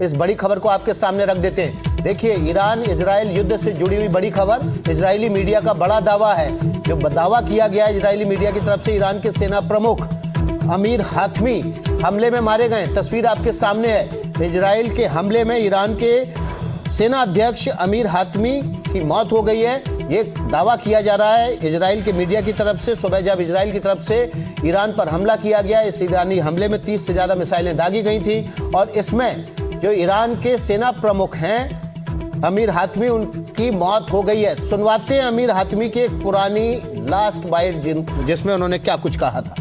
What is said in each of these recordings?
इस बड़ी खबर को आपके सामने रख देते हैं। देखिए, ईरान इजराइल युद्ध से जुड़ी हुई बड़ी खबर। इजरायली मीडिया का बड़ा दावा है, जो दावा किया गया इजरायली मीडिया की तरफ से, ईरान के सेना प्रमुख अमीर हातमी हमले में मारे गए। तस्वीर आपके सामने है। इजराइल के हमले में ईरान के सेना अध्यक्ष अमीर हातमी की मौत हो गई है, ये दावा किया जा रहा है इजराइल के मीडिया की तरफ से। सुबह जब इजराइल की तरफ से ईरान पर हमला किया गया, इस ईरानी हमले में 30 से ज़्यादा मिसाइलें दागी गई थी और इसमें जो ईरान के सेना प्रमुख हैं अमीर हातमी, उनकी मौत हो गई है। सुनवाते हैं अमीर हातमी की एक पुरानी लास्ट बाइट, जिसमें उन्होंने क्या कुछ कहा था।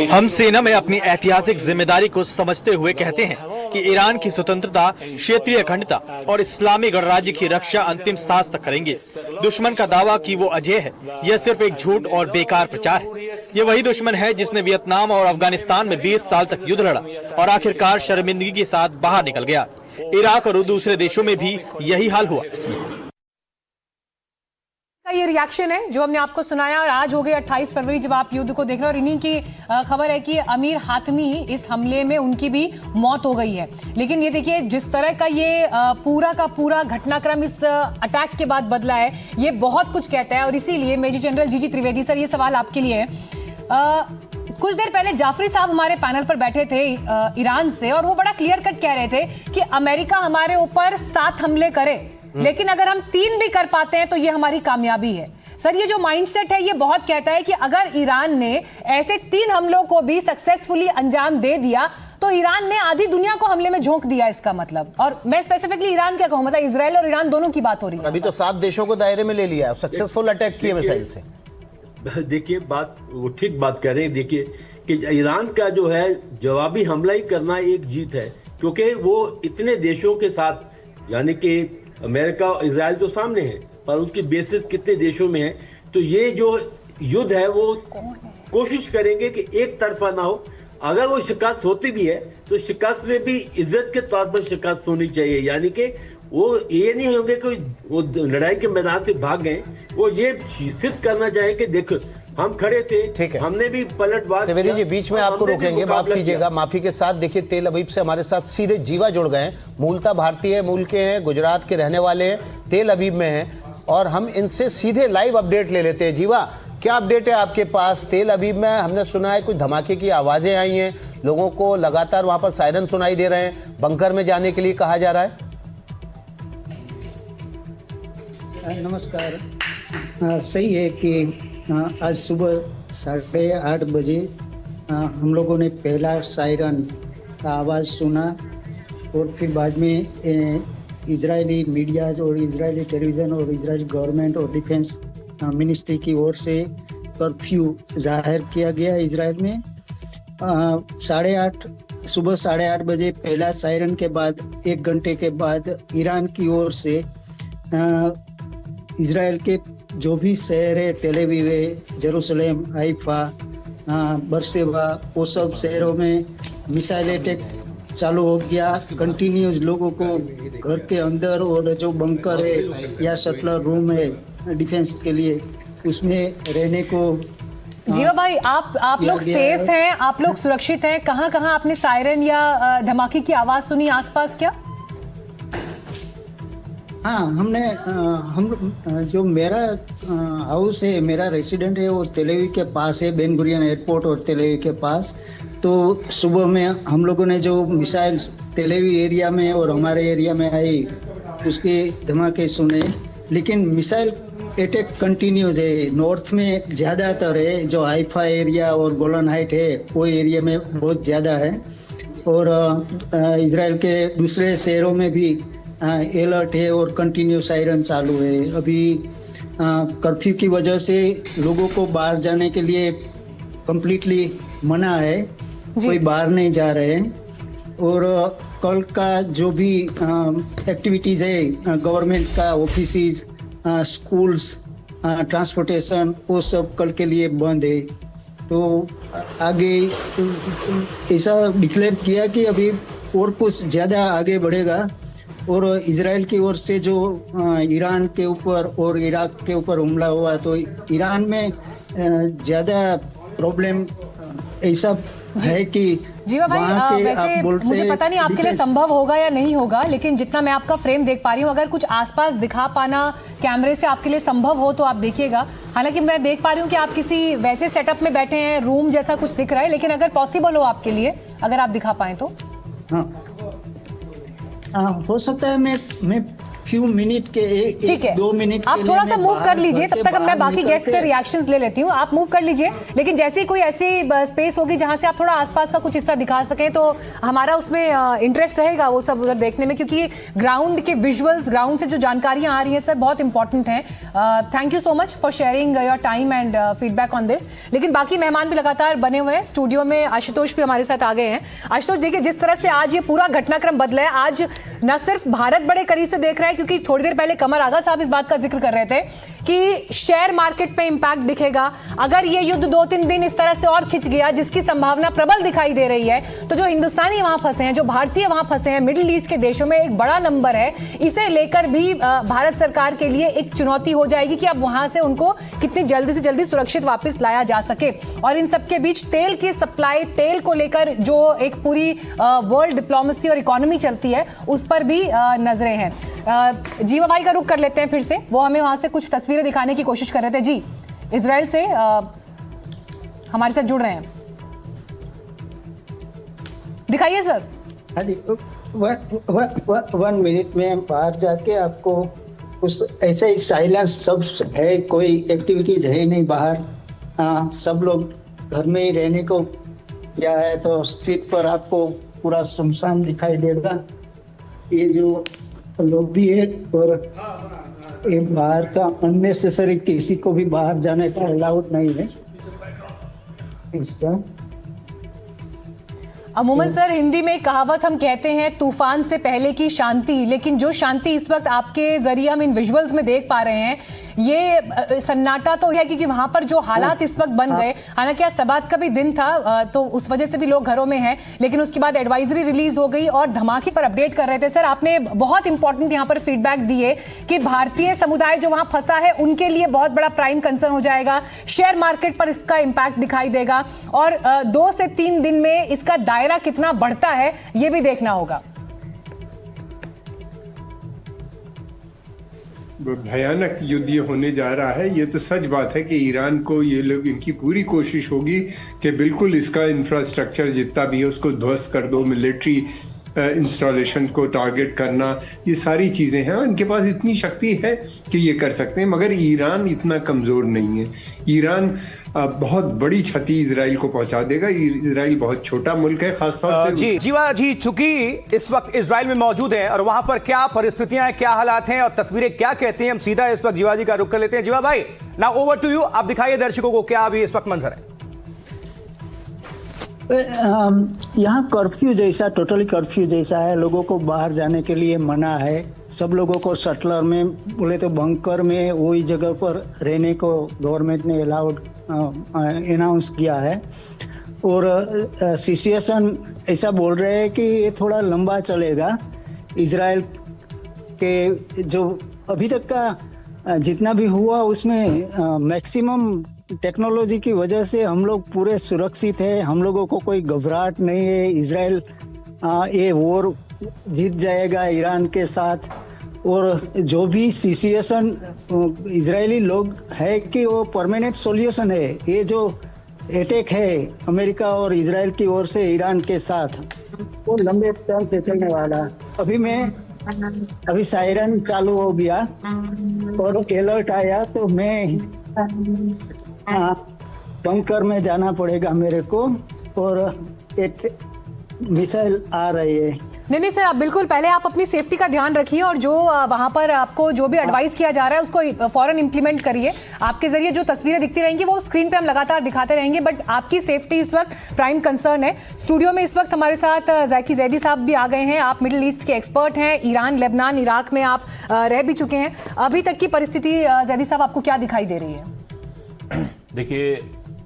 हम सेना में अपनी ऐतिहासिक जिम्मेदारी को समझते हुए कहते हैं कि ईरान की स्वतंत्रता, क्षेत्रीय अखंडता और इस्लामी गणराज्य की रक्षा अंतिम सांस तक करेंगे। दुश्मन का दावा कि वो अजय है, यह सिर्फ एक झूठ और बेकार प्रचार है। ये वही दुश्मन है जिसने वियतनाम और अफगानिस्तान में 20 साल तक युद्ध लड़ा और आखिरकार शर्मिंदगी के साथ बाहर निकल गया। इराक और दूसरे देशों में भी यही हाल हुआ। का ये रिएक्शन है जो हमने आपको सुनाया। और आज हो गए 28 फरवरी जब आप युद्ध को देख रहे हो, और इन्हीं की खबर है कि अमीर हातमी इस हमले में उनकी भी मौत हो गई है। लेकिन ये देखिए, जिस तरह का ये पूरा का पूरा घटनाक्रम इस अटैक के बाद बदला है, ये बहुत कुछ कहता है। और इसीलिए मेजर जनरल जीजी त्रिवेदी सर, ये सवाल आपके लिए है। कुछ देर पहले जाफरी साहब हमारे पैनल पर बैठे थे ईरान से, और वो बड़ा क्लियर कट कह रहे थे कि अमेरिका हमारे ऊपर 7 हमले करे, लेकिन अगर हम 3 भी कर पाते हैं तो ये हमारी कामयाबी है। सर, ये जो माइंडसेट है, ये बहुत कहता है कि अगर ईरान ने ऐसे 3 हमलों को भी सक्सेसफुली अंजाम दे दिया तो ईरान ने आधी दुनिया को हमले में झोंक दिया, इसका मतलब। और मैं स्पेसिफिकली ईरान क्या कहूं, मतलब इजराइल और ईरान दोनों की बात हो रही है। अभी तो 7 देशों को दायरे में ले लिया है, सक्सेसफुल अटैक किए मिसाइल से। देखिए, बात वो ठीक बात कह रहे हैं। देखिए कि ईरान का जो है जवाबी हमला ही करना एक जीत है, क्योंकि वो इतने देशों के साथ, यानी कि अमेरिका और इजराइल तो सामने है, पर उनकी बेसिस कितने देशों में है। तो ये जो युद्ध है वो कोशिश करेंगे कि एक तरफा ना हो। अगर वो शिकस्त होती भी है तो शिकस्त में भी इज्जत के तौर पर शिकस्त होनी चाहिए, यानी कि वो ये नहीं होंगे कि वो लड़ाई के मैदान से भाग गए। वो ये सिद्ध करना चाहे कि देखो हम खड़े थे, ठीक है, हमने भी पलटवार। त्रिवेदी जी, बीच में आपको रोकेंगे, माफ कीजिएगा, माफी के साथ। देखिए, तेल अवीव से हमारे साथ सीधे जीवा जुड़ गए हैं। मूलतः भारतीय मूल के हैं, गुजरात के रहने वाले हैं, तेल अवीव में हैं, और हम इनसे सीधे लाइव अपडेट ले लेते हैं। जीवा, क्या अपडेट है आपके पास? तेल अवीव में हमने सुना है कुछ धमाके की आवाजें आई हैं, लोगों को लगातार वहां पर सायरन सुनाई दे रहे हैं, बंकर में जाने के लिए कहा जा रहा है। नमस्कार। सही है कि आज सुबह 8:30 बजे हम लोगों ने पहला सायरन का आवाज़ सुना, और फिर बाद में इजरायली मीडिया और इजरायली टेलीविज़न और इजरायली गवर्नमेंट और डिफेंस मिनिस्ट्री की ओर से कर्फ्यू जाहिर किया गया इजराइल में। 8:30 सुबह 8:30 बजे पहला सायरन के बाद 1 घंटे के बाद ईरान की ओर से इजराइल के जो भी शहर है, तेल अवीव है, जेरूसलम, हाइफा, बरसेबा, वो सब शहरों में मिसाइल अटैक चालू हो गया। कंटिन्यूस लोगों को घर के अंदर और जो बंकर है या शटलर रूम है डिफेंस के लिए, उसमें रहने को। जीवा भाई, आप लोग सेफ हैं, आप लोग सुरक्षित हैं? कहाँ कहाँ आपने सायरन या धमाके की आवाज सुनी आसपास क्या? हाँ, हम जो मेरा हाउस है, मेरा रेसिडेंट है, वो तेल अवीव के पास है, बेन गुरियन एयरपोर्ट और तेल अवीव के पास। तो सुबह में हम लोगों ने जो मिसाइल्स तेल अवीव एरिया में और हमारे एरिया में आई, उसके धमाके सुने। लेकिन मिसाइल अटैक कंटिन्यूज है। नॉर्थ में ज़्यादातर है, जो हाइफा एरिया और गोलन हाइट है, वो एरिया में बहुत ज़्यादा है। और इजराइल के दूसरे शहरों में भी अलर्ट है और कंटिन्यू सायरन चालू है। अभी कर्फ्यू की वजह से लोगों को बाहर जाने के लिए कंप्लीटली मना है, कोई बाहर नहीं जा रहे हैं। और कल का जो भी एक्टिविटीज़ है, गवर्नमेंट का ऑफिसेस, स्कूल्स, ट्रांसपोर्टेशन, वो सब कल के लिए बंद है। तो आगे ऐसा डिक्लेयर किया कि अभी और कुछ ज़्यादा आगे बढ़ेगा। और इजराइल की ओर से जो ईरान के ऊपर और इराक के ऊपर हमला हुआ, तो ईरान में ज़्यादा प्रॉब्लम ऐसा है कि जीवा भाई, वहाँ के वैसे आप बोलते मुझे पता नहीं आपके लिए defense- संभव होगा या नहीं होगा, लेकिन जितना मैं आपका फ्रेम देख पा रही हूँ, अगर कुछ आसपास दिखा पाना कैमरे से आपके लिए संभव हो तो आप देखिएगा। हालांकि मैं देख पा रही हूँ कि आप किसी वैसे सेटअप में बैठे हैं, रूम जैसा कुछ दिख रहा है, लेकिन अगर पॉसिबल हो आपके लिए, अगर आप दिखा पाए तो। हाँ, हो सकता है मैं फ्यू मिनट के ठीक है, 2 मिनट के आप लिए थोड़ा मैं सा मूव बाहर कर लीजिए, घर तब के तक मैं बाहर बाकी निकल गेस्ट से के- रिएक्शंस ले लेती हूँ। आप मूव कर लीजिए, लेकिन जैसे ही कोई ऐसी स्पेस होगी जहां से आप थोड़ा आसपास का कुछ हिस्सा दिखा सकें तो हमारा उसमें इंटरेस्ट रहेगा वो सब उधर देखने में, क्योंकि ग्राउंड के विजुअल्स, ग्राउंड से जो जानकारियां आ रही है सर, बहुत इंपॉर्टेंट है। Thank you so much for sharing your time and feedback on this. लेकिन बाकी मेहमान भी लगातार बने हुए हैं स्टूडियो में। आशुतोष भी हमारे साथ आ गए हैं। आशुतोष, देखिए जिस तरह से आज ये पूरा घटनाक्रम बदला है, आज न सिर्फ भारत बड़े करीब से देख रहा है, क्योंकि थोड़ी देर पहले कमर आगा साहब इस बात का जिक्र कर रहे थे कि शेयर मार्केट पे इंपैक्ट दिखेगा अगर ये युद्ध 2-3 दिन इस तरह से और खिंच गया, जिसकी संभावना प्रबल दिखाई दे रही है। तो जो हिंदुस्तानी वहां फंसे हैं, जो भारतीय वहां फंसे हैं, मिडिल ईस्ट के देशों में एक बड़ा नंबर है, इसे लेकर भी भारत सरकार के लिए एक चुनौती हो जाएगी कि अब वहां से उनको कितनी जल्दी से जल्दी सुरक्षित वापस लाया जा सके। और इन सबके बीच तेल की सप्लाई, तेल को लेकर जो एक पूरी वर्ल्ड डिप्लोमेसी और इकोनॉमी चलती है, उस पर भी नजरें हैं। जीवा भाई का रुख कर लेते हैं फिर से, वो हमें वहां से कुछ तस्वीरें दिखाने की कोशिश कर रहे थे। जी, इजराइल से हमारे साथ जुड़ रहे हैं, दिखाइए सर। हाँ जी, 1 मिनट में बाहर जाके आपको उस ऐसे ही साइलेंस सब है, कोई एक्टिविटीज है नहीं बाहर। सब लोग घर में ही रहने को किया है, तो स्ट्रीट पर आपको पूरा सुनसान दिखाई देगा। ये जो लोग भी है, और ये बाहर का अननेसेसरी किसी को भी बाहर जाने का अलाउड नहीं है इसका। अमूमन सर, हिंदी में एक कहावत हम कहते हैं, तूफान से पहले की शांति, लेकिन जो शांति इस वक्त आपके जरिए हम इन विजुअल्स में देख पा रहे हैं, ये सन्नाटा तो है क्योंकि वहां पर जो हालात इस वक्त बन गए, हालांकि आज सबात का भी दिन था तो उस वजह से भी लोग घरों में हैं, लेकिन उसके बाद एडवाइजरी रिलीज हो गई और धमाके पर अपडेट कर रहे थे। सर, आपने बहुत इंपॉर्टेंट यहाँ पर फीडबैक दी है कि भारतीय समुदाय जो वहां फंसा है उनके लिए बहुत बड़ा प्राइम कंसर्न हो जाएगा, शेयर मार्केट पर इसका इंपैक्ट दिखाई देगा, और 2 से 3 दिन में इसका दायरा कितना बढ़ता है ये भी देखना होगा। भयानक युद्ध ये होने जा रहा है। ये तो सच बात है कि ईरान को ये लोग, इनकी पूरी कोशिश होगी कि बिल्कुल इसका इंफ्रास्ट्रक्चर जितना भी है उसको ध्वस्त कर दो, मिलिट्री इंस्टॉलेशन को टारगेट करना, ये सारी चीज़ें हैं। इनके पास इतनी शक्ति है कि ये कर सकते हैं, मगर ईरान इतना कमज़ोर नहीं है। ईरान बहुत बड़ी क्षति इजराइल को पहुंचा देगा। इजराइल बहुत छोटा मुल्क है, खासतौर से। जी जीवा जी, चूंकि इस वक्त इजराइल में मौजूद हैं और वहां पर क्या परिस्थितियां हैं, क्या हालात हैं और तस्वीरें क्या कहती हैं, हम सीधा इस वक्त जीवा जी का रुख कर लेते हैं। जीवा भाई, नाउ ओवर टू यू, आप दिखाइए दर्शकों को क्या अभी इस वक्त मंजर है। यहाँ कर्फ्यू जैसा, टोटली कर्फ्यू जैसा है। लोगों को बाहर जाने के लिए मना है। सब लोगों को शटलर में, बोले तो बंकर में, वही जगह पर रहने को गवर्नमेंट ने अनाउंस किया है। और सिचुएशन ऐसा बोल रहे हैं कि ये थोड़ा लंबा चलेगा। इजराइल के जो अभी तक का जितना भी हुआ उसमें मैक्सिमम टेक्नोलॉजी की वजह से हम लोग पूरे सुरक्षित है। हम लोगों को कोई घबराहट नहीं है। इजराइल ये वॉर जीत जाएगा ईरान के साथ। और जो भी सिचुएशन इजरायली लोग है कि वो परमानेंट सॉल्यूशन है। ये जो अटैक है अमेरिका और इजराइल की ओर से ईरान के साथ, वो लंबे टाइम से चलने वाला। अभी सायरन चालू हो गया और अलर्ट आया, तो मैं बंकर में जाना पड़ेगा मेरे को, और एक मिसाइल आ रही है। नहीं सर, आप बिल्कुल पहले आप अपनी सेफ्टी का ध्यान रखिए और जो वहां पर आपको जो भी एडवाइस किया जा रहा है उसको फौरन इंप्लीमेंट करिए। आपके जरिए जो तस्वीरें दिखती रहेंगी वो स्क्रीन पे हम लगातार दिखाते रहेंगे, बट आपकी सेफ्टी इस वक्त प्राइम कंसर्न है। स्टूडियो में इस वक्त हमारे साथ ज़ैकी ज़ैदी साहब भी आ गए हैं। आप मिडिल ईस्ट के एक्सपर्ट हैं, ईरान, लेबनान, इराक में आप रह भी चुके हैं। अभी तक की परिस्थिति ज़ैदी साहब आपको क्या दिखाई दे रही है? देखिए,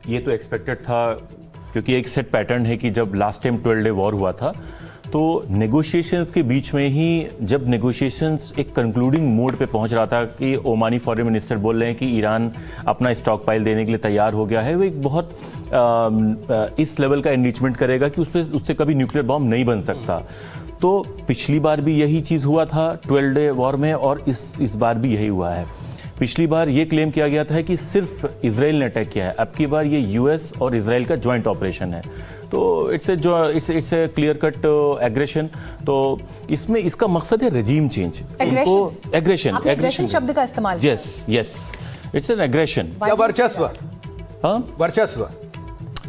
ये तो एक्सपेक्टेड था, क्योंकि एक सेट पैटर्न है कि जब लास्ट टाइम 12 डे वॉर हुआ था तो नेगोशिएशंस के बीच में ही जब नेगोशिएशंस एक कंक्लूडिंग मोड पे पहुंच रहा था कि ओमानी फॉरेन मिनिस्टर बोल रहे हैं कि ईरान अपना स्टॉक पाइल देने के लिए तैयार हो गया है, वो एक बहुत इस लेवल का एनरिचमेंट करेगा कि उससे कभी न्यूक्लियर बॉम्ब नहीं बन सकता। तो पिछली बार भी यही चीज़ हुआ था 12 डे वॉर में, और इस बार भी यही हुआ है। पिछली बार ये क्लेम किया गया था कि सिर्फ इजराइल ने अटैक किया है, अब की बार ये यूएस और इजराइल का जॉइंट ऑपरेशन है। तो it's a clear cut aggression. तो इसमें इसका मकसद है रेजीम चेंज, एग्रेशन शब्द का इस्तेमाल। यस इट्स एन एग्रेशन या वर्चस्व। हाँ, वर्चस्व,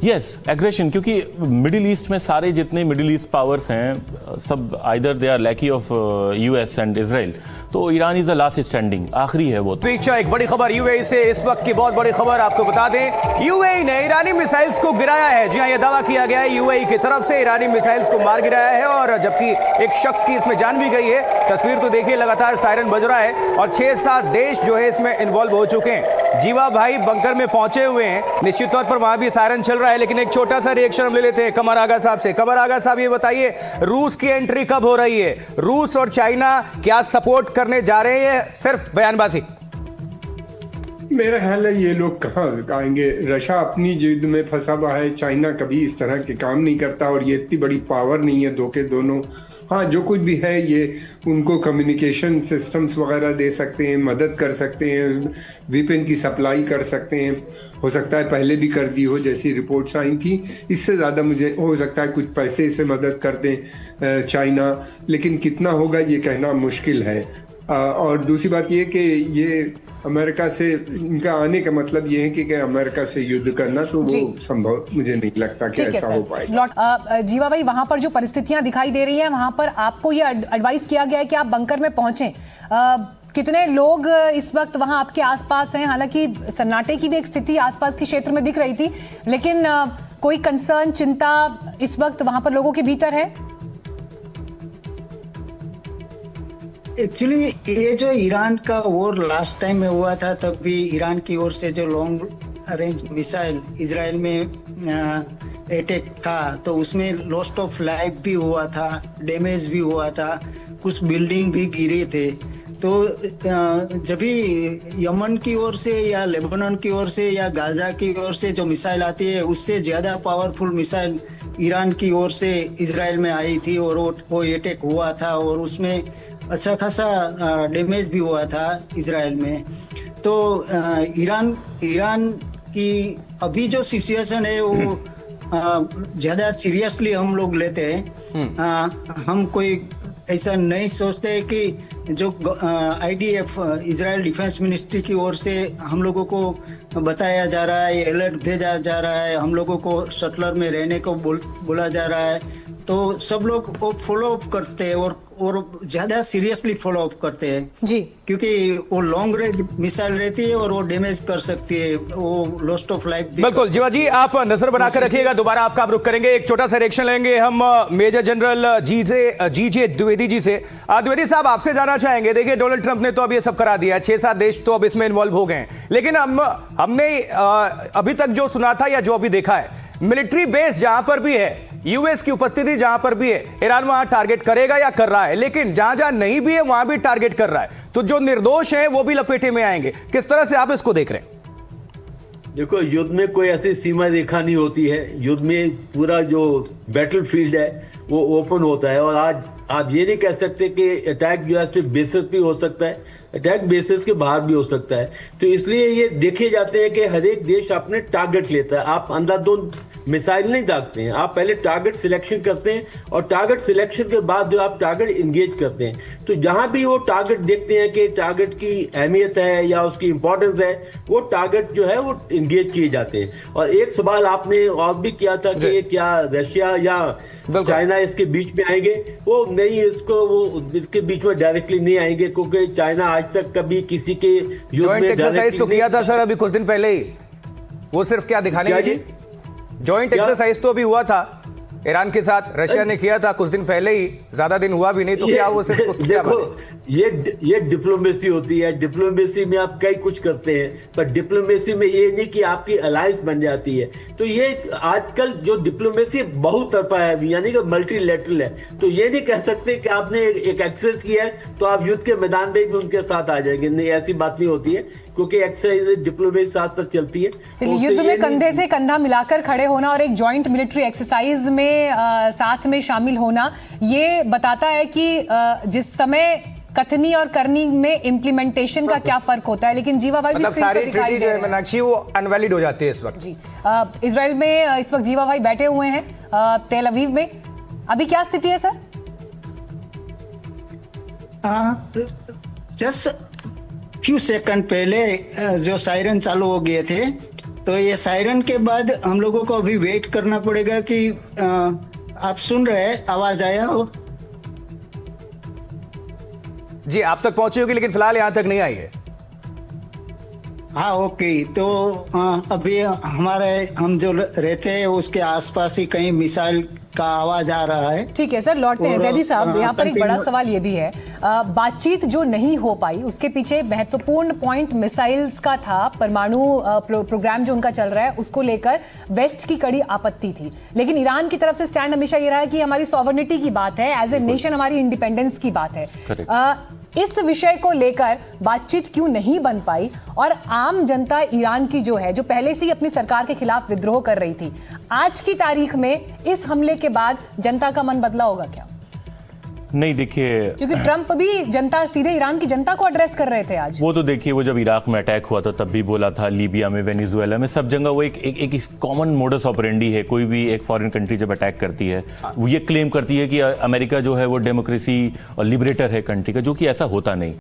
यस एग्रेशन, क्योंकि मिडिल ईस्ट में सारे जितने मिडिल ईस्ट पावर्स हैं सब आइदर दे आर लैकी ऑफ यूएस एंड इजराइल, तो Iran is the last standing, आखिरी है वो। पीछे एक बड़ी खबर यूएई से, इस वक्त की बहुत बड़ी खबर आपको बता दें, यूएई ने ईरानी मिसाइल्स को गिराया है। जी हां, यह दावा किया गया है यूएई की तरफ से ईरानी मिसाइल्स को मार गिराया है, और जबकि एक शख्स की इसमें जान भी गई है। तस्वीर तो देखिए, लगातार सायरन बज रहा है और 6-7 देश जो है इसमें इन्वॉल्व हो चुके हैं। जीवा भाई बंकर में पहुंचे हुए हैं, निश्चित तौर पर वहां भी सायरन चल रहा है, लेकिन एक छोटा सा रिएक्शन हम ले लेते हैं कमर आगा साहब से। कमर आगा साहब, ये बताइए रूस की एंट्री कब हो रही है? रूस और चाइना क्या सपोर्ट करने जा रहे हैं? सिर्फ बयानबाजी। मेरा ख्याल है ये लोग कहाँ आएंगे। रशिया अपनी जिद में फंसा हुआ है, चाइना कभी इस तरह के काम नहीं करता, और ये इतनी बड़ी पावर नहीं है धोखे दोनों। हाँ, जो कुछ भी है ये उनको कम्युनिकेशन सिस्टम्स वगैरह दे सकते हैं, मदद कर सकते हैं, वीपन की सप्लाई कर सकते हैं, हो सकता है पहले भी कर दी हो जैसी रिपोर्ट्स आई थी। इससे ज़्यादा मुझे हो सकता है कुछ पैसे से मदद कर दें चाइना, लेकिन कितना होगा ये कहना मुश्किल है। और दूसरी बात ये कि ये अमेरिका से इनका आने का मतलब ये है कि अमेरिका से युद्ध करना, तो वो संभव मुझे नहीं लगता कि ऐसा हो पाएगा। जीवा भाई, वहां पर जो परिस्थितियां दिखाई दे रही हैं, वहां पर आपको ये एडवाइस किया गया है कि आप बंकर में पहुंचें। कितने लोग इस वक्त वहां आपके आसपास हैं? हालांकि सन्नाटे की भी एक स्थिति आसपास के क्षेत्र में दिख रही थी, लेकिन कोई कंसर्न, चिंता इस वक्त वहां पर लोगों के भीतर है? एक्चुअली ये जो ईरान का वॉर लास्ट टाइम में हुआ था, तब भी ईरान की ओर से जो लॉन्ग रेंज मिसाइल इजराइल में अटैक था, तो उसमें लॉस्ट ऑफ लाइफ भी हुआ था, डैमेज भी हुआ था, कुछ बिल्डिंग भी गिरे थे। तो जब भी यमन की ओर से या लेबनान की ओर से या गाजा की ओर से जो मिसाइल आती है, उससे ज़्यादा पावरफुल मिसाइल ईरान की ओर से इजराइल में आई थी, और वो अटैक हुआ था, और उसमें अच्छा खासा डैमेज भी हुआ था इजराइल में। तो ईरान की अभी जो सिचुएशन है वो ज़्यादा सीरियसली हम लोग लेते हैं। हम कोई ऐसा नहीं सोचते कि जो IDF इजराइल डिफेंस मिनिस्ट्री की ओर से हम लोगों को बताया जा रहा है, अलर्ट भेजा जा रहा है, हम लोगों को शटलर में रहने को बोला जा रहा है, तो सब लोग वो फॉलो अप करते हैं और ज्यादा सीरियसली फॉलो अप करते हैं जी, क्योंकि वो लॉन्ग रेंज मिसाइल रहती है और वो डैमेज कर सकती है, वो लॉस्ट ऑफ लाइफ। बिल्कुल जीवा जी, आप नजर बनाकर रखिएगा, दोबारा आपका रुख करेंगे, एक छोटा सा रिएक्शन लेंगे हम मेजर जनरल जीजे द्विवेदी जी से। द्विवेदी साहब, आपसे जानना चाहेंगे, देखिए डोनाल्ड ट्रंप ने तो अब ये सब करा दिया, 6-7 देश तो अब इसमें इन्वॉल्व हो गए, लेकिन हमने अभी तक जो सुना था या जो अभी देखा है, मिलिट्री बेस जहां पर भी है, यूएस की उपस्थिति जहां पर भी है, ईरान वहां टारगेट करेगा या कर रहा है, लेकिन जहां जहां नहीं भी है वहां भी टारगेट कर रहा है, तो जो निर्दोष है वो भी लपेटे में आएंगे। किस तरह से आप इसको देख रहे हैं? देखो, युद्ध में कोई ऐसी सीमा रेखा नहीं होती है, युद्ध में पूरा जो बैटलफील्ड है वो ओपन होता है, और आज आप ये नहीं कह सकते कि अटैक जो है सिर्फ बेसिस पे हो सकता है, अटैक बेसिस के बाहर भी हो सकता है। तो इसलिए ये देखे जाते हैं कि हर एक देश अपने टारगेट लेता है, आप अंधाधुंध मिसाइल नहीं दागते हैं, आप पहले टारगेट सिलेक्शन करते हैं, और टारगेट सिलेक्शन के बाद जो आप टारगेट इंगेज करते हैं, तो जहां भी वो टारगेट देखते हैं कि टारगेट की अहमियत है या उसकी इंपॉर्टेंस है, वो टारगेट जो है वो इंगेज किए जाते हैं। और एक सवाल आपने और भी किया था कि क्या रशिया या चाइना इसके बीच में आएंगे, वो नहीं, इसके बीच में डायरेक्टली नहीं आएंगे, क्योंकि चाइना आज तक कभी किसी के युद्ध में एक्सरसाइज तो किया था सर अभी कुछ दिन पहले ही, वो सिर्फ क्या दिखाने के लिए, जॉइंट एक्सरसाइज तो अभी हुआ था, ईरान के साथ रशिया ने किया था कुछ दिन पहले ही, ज्यादा दिन हुआ भी नहीं, तो क्या वो सिर्फ उसकी क्या बात देखो, है? ये डिप्लोमेसी होती है। डिप्लोमेसी में आप कई कुछ करते हैं, पर डिप्लोमेसी में ये नहीं कि आपकी अलायंस बन जाती है। तो ये आजकल जो डिप्लोमेसी बहुतरफा है, यानी कि मल्टीलेटरल है, तो ये नहीं कह सकते कि आपने एक एक्सेस किया है तो आप युद्ध के मैदान में भी उनके साथ आ जाएंगे। नहीं, ऐसी बात नहीं होती है, क्योंकि एक्सरसाइज डिप्लोमेसी साथ साथ चलती है। चलिए, युद्ध में कंधे से कंधा मिलाकर खड़े होना और एक जॉइंट मिलिट्री एक्सरसाइज में साथ में शामिल होना, ये बताता है कि जिस समय कथनी और करनी में इम्प्लीमेंटेशन का क्या फर्क होता है। लेकिन जीवा भाई भी मतलब स्क्रीन पर सारी दिखाई ट्रीटी दे जो रहे है हैं। मीनाक्षी वो अनवैलिड हो जाती है इस वक्त। जी, इजराइल में इस वक्त जीवा भाई बैठे हुए हैं तेल अवीव में। अभी क्या स्थिति है सर? जस्ट फ्यू सेकंड पहले जो सायरन चालू हो गए थे, तो ये सायरन के बाद हम लोगों को अभी वेट करना पड़ेगा कि आप सुन रहे हैं, आवाज आया हो? जी, आप तक पहुंची होगी, लेकिन फिलहाल यहां तक नहीं आई है। हाँ, ओके। तो अभी हम जो रहते हैं उसके आसपास ही कहीं मिसाइल का आवाज आ रहा है। ठीक है सर, लौटते हैं। और, जैदी साहब, यहाँ पर एक बड़ा continue- सवाल ये भी है, बातचीत जो नहीं हो पाई उसके पीछे महत्वपूर्ण पॉइंट मिसाइल्स का था। परमाणु प्रोग्राम जो उनका चल रहा है उसको लेकर वेस्ट की कड़ी आपत्ति थी, लेकिन ईरान की तरफ से स्टैंड हमेशा ये रहा है कि हमारी सॉवरेनिटी की बात है, एज ए नेशन हमारी इंडिपेंडेंस की बात है। इस विषय को लेकर बातचीत क्यों नहीं बन पाई, और आम जनता ईरान की जो है, जो पहले से ही अपनी सरकार के खिलाफ विद्रोह कर रही थी, आज की तारीख में इस हमले के बाद जनता का मन बदला होगा क्या? नहीं, देखिए, क्योंकि ट्रंप भी जनता, सीधे ईरान की जनता को एड्रेस कर रहे थे आज। वो तो देखिए, वो जब इराक में अटैक हुआ था तब भी बोला था, लीबिया में, वेनेजुएला में, सब जगह वो एक कॉमन मोडस ऑपरेंडी है। कोई भी एक फॉरेन कंट्री जब अटैक करती है वो ये क्लेम करती है कि अमेरिका जो है वो डेमोक्रेसी और लिबरेटर है कंट्री का, जो कि ऐसा होता नहीं।